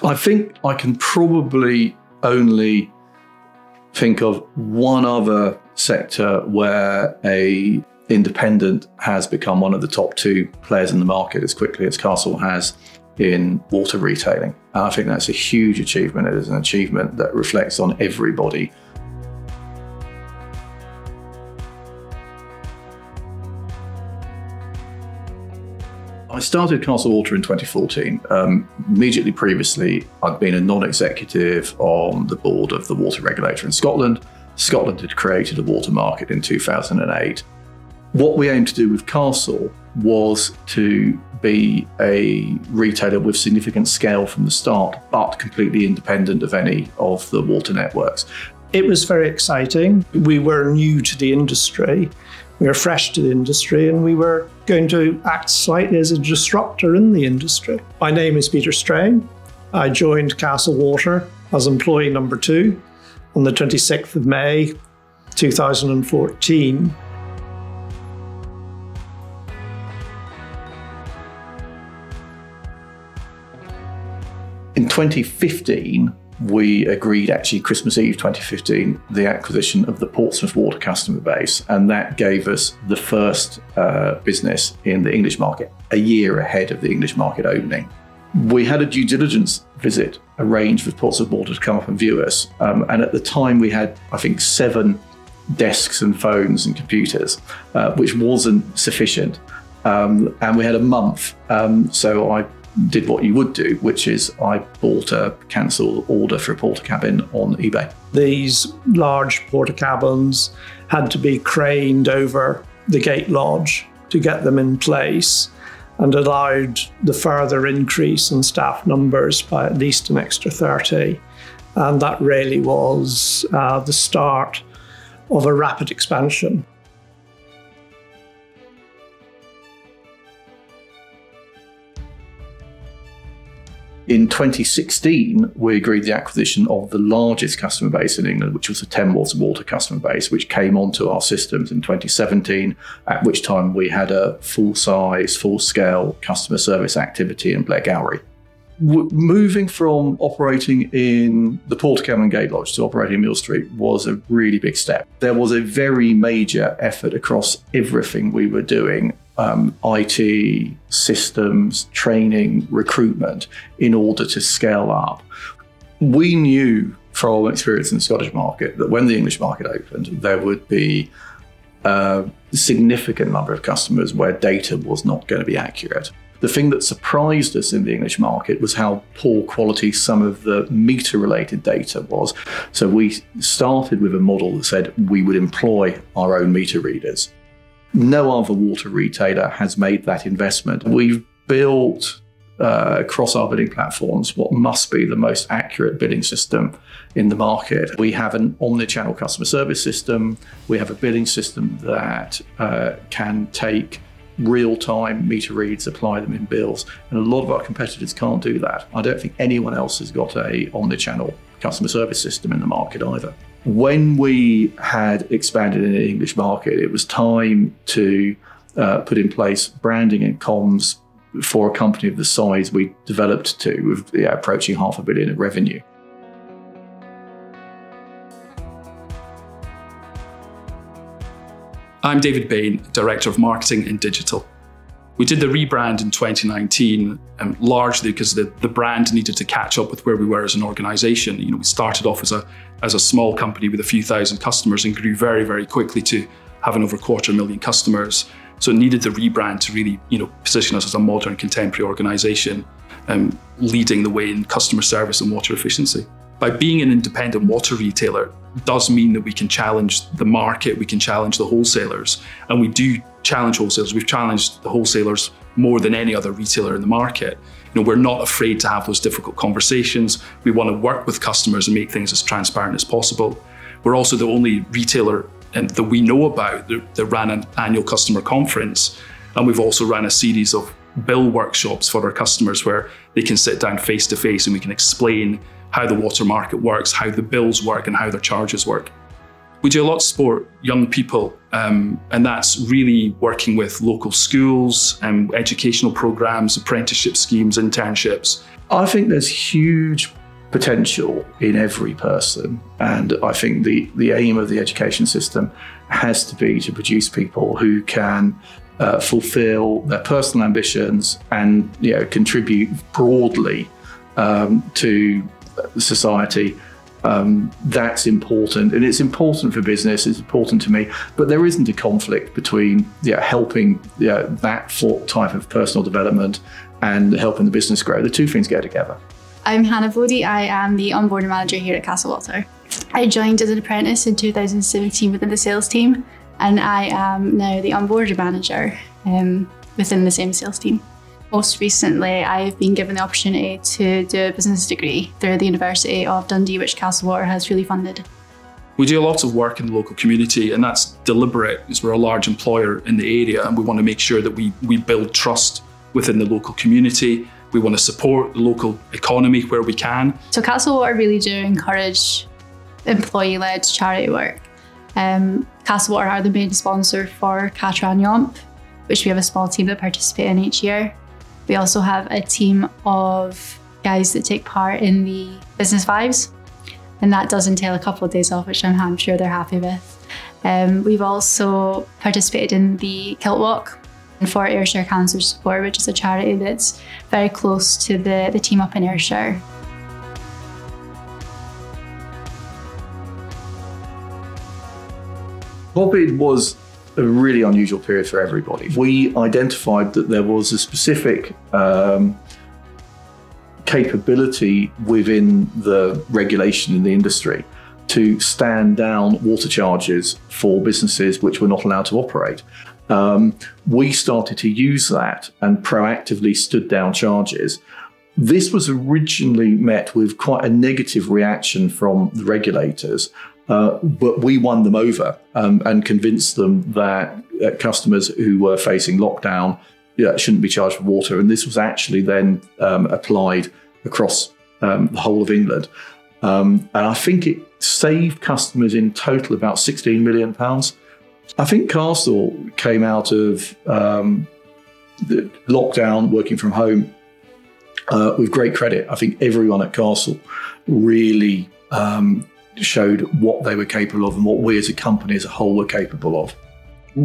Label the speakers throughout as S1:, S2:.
S1: I think I can probably only think of one other sector where a independent has become one of the top two players in the market as quickly as Castle has in water retailing. And I think that's a huge achievement. It is an achievement that reflects on everybody. I started Castle Water in 2014. Immediately previously, I'd been a non-executive on the board of the water regulator in Scotland. Scotland had created a water market in 2008. What we aimed to do with Castle was to be a retailer with significant scale from the start, but completely independent of any of the water networks.
S2: It was very exciting. We were new to the industry. We were fresh to the industry, and we were going to act slightly as a disruptor in the industry. My name is Peter Strain. I joined Castle Water as employee number 2 on the 26th of May, 2014.
S1: In 2015, we agreed, actually Christmas Eve 2015, the acquisition of the Portsmouth water customer base, and that gave us the first business in the English market, a year ahead of the English market opening. We had a due diligence visit arranged with Portsmouth Water to come up and view us, and at the time we had, I think, 7 desks and phones and computers, which wasn't sufficient, and we had a month, so I did what you would do, which is I bought a cancel order for a porta cabin on eBay.
S2: These large porta cabins had to be craned over the gate lodge to get them in place, and allowed the further increase in staff numbers by at least an extra 30. And that really was the start of a rapid expansion.
S1: In 2016, we agreed the acquisition of the largest customer base in England, which was the Thames water customer base, which came onto our systems in 2017, at which time we had a full-size, full-scale customer service activity in Blair Gallery. Moving from operating in the porta cabin and gate lodge to operating in Mill Street was a really big step. There was a very major effort across everything we were doing, IT, systems, training, recruitment, in order to scale up. We knew from experience in the Scottish market that when the English market opened, there would be a significant number of customers where data was not going to be accurate. The thing that surprised us in the English market was how poor quality some of the meter-related data was. So we started with a model that said we would employ our own meter readers. No other water retailer has made that investment. We've built across our bidding platforms what must be the most accurate bidding system in the market. We have an omni-channel customer service system. We have a bidding system that can take real-time meter reads, apply them in bills. And a lot of our competitors can't do that. I don't think anyone else has got a omni-channel customer service system in the market either. When we had expanded in the English market, it was time to put in place branding and comms for a company of the size we developed to, with approaching £500 million in revenue.
S3: I'm David Bain, Director of Marketing and Digital. We did the rebrand in 2019, largely because the brand needed to catch up with where we were as an organisation. You know, we started off as a small company with a few thousand customers and grew very, very quickly to having over 250,000 customers. So it needed the rebrand to really, position us as a modern, contemporary organisation, leading the way in customer service and water efficiency. By being an independent water retailer does mean that we can challenge the market, we can challenge the wholesalers, and we do challenge wholesalers. We've challenged the wholesalers more than any other retailer in the market. We're not afraid to have those difficult conversations. We want to work with customers and make things as transparent as possible. We're also the only retailer that we know about that ran an annual customer conference, and we've also ran a series of bill workshops for our customers where they can sit down face to face and we can explain how the water market works, how the bills work, and how their charges work. We do a lot to support young people, and that's really working with local schools and educational programs, apprenticeship schemes, internships.
S1: I think there's huge potential in every person, and I think the aim of the education system has to be to produce people who can fulfill their personal ambitions and contribute broadly to society. That's important, and it's important for business, it's important to me, but there isn't a conflict between helping that type of personal development and helping the business grow. The two things go together.
S4: I'm Hannah Bodie. I am the onboarding manager here at Castlewater. I joined as an apprentice in 2017 within the sales team, and I am now the onboarding manager within the same sales team. Most recently, I've been given the opportunity to do a business degree through the University of Dundee, which Castlewater has fully funded.
S3: We do a lot of work in the local community, and that's deliberate because we're a large employer in the area, and we want to make sure that we build trust within the local community. We want to support the local economy where we can.
S4: So Castlewater really do encourage employee-led charity work. Castlewater are the main sponsor for Catran Yomp, which we have a small team that participate in each year. We also have a team of guys that take part in the Business Vibes, and that does entail a couple of days off, which I'm sure they're happy with. We've also participated in the Kilt Walk for Ayrshire Cancer Support, which is a charity that's very close to the team up in Ayrshire.
S1: COVID was a really unusual period for everybody. We identified that there was a specific capability within the regulation in the industry to stand down water charges for businesses which were not allowed to operate. We started to use that and proactively stood down charges. This was originally met with quite a negative reaction from the regulators, but we won them over and convinced them that customers who were facing lockdown shouldn't be charged for water. And this was actually then applied across the whole of England. And I think it saved customers in total about £16 million. I think Castle came out of the lockdown, working from home, with great credit. I think everyone at Castle really showed what they were capable of and what we as a company as a whole were capable of.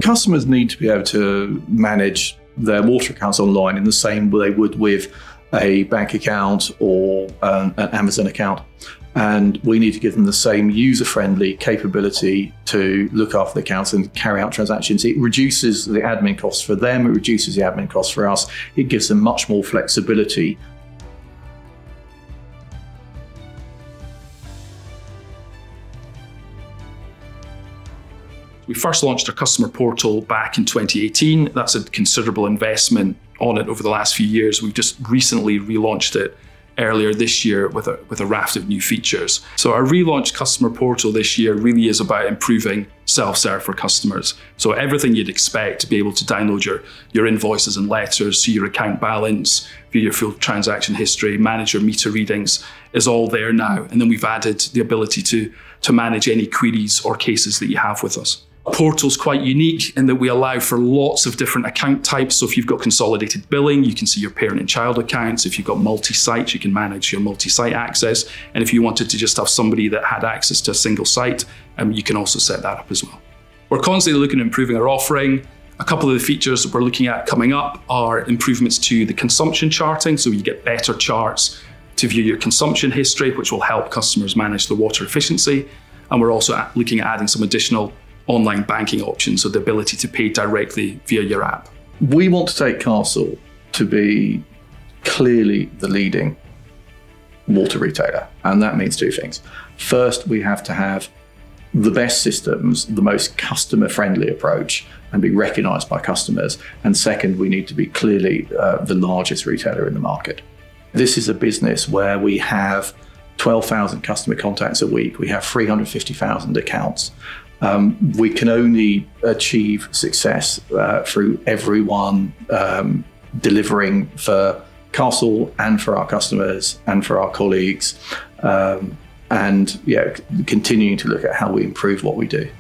S1: Customers need to be able to manage their water accounts online in the same way they would with a bank account or an Amazon account. And we need to give them the same user-friendly capability to look after the accounts and carry out transactions. It reduces the admin costs for them, it reduces the admin costs for us. It gives them much more flexibility.
S3: We first launched our customer portal back in 2018. That's a considerable investment on it over the last few years. We've just recently relaunched it earlier this year with a raft of new features. So our relaunched customer portal this year really is about improving self-serve for customers. So everything you'd expect to be able to download your invoices and letters, see your account balance, view your full transaction history, manage your meter readings is all there now. And then we've added the ability to manage any queries or cases that you have with us. Portal's quite unique in that we allow for lots of different account types. So if you've got consolidated billing, you can see your parent and child accounts. If you've got multi-site, you can manage your multi-site access. And if you wanted to just have somebody that had access to a single site, you can also set that up as well. We're constantly looking at improving our offering. A couple of the features that we're looking at coming up are improvements to the consumption charting. So you get better charts to view your consumption history, which will help customers manage their water efficiency. And we're also looking at adding some additional online banking options, so the ability to pay directly via your app.
S1: We want to take Castle to be clearly the leading water retailer, and that means two things. First, we have to have the best systems, the most customer-friendly approach, and be recognised by customers. And second, we need to be clearly the largest retailer in the market. This is a business where we have 12,000 customer contacts a week. We have 350,000 accounts. We can only achieve success through everyone delivering for Castle and for our customers and for our colleagues. and continuing to look at how we improve what we do.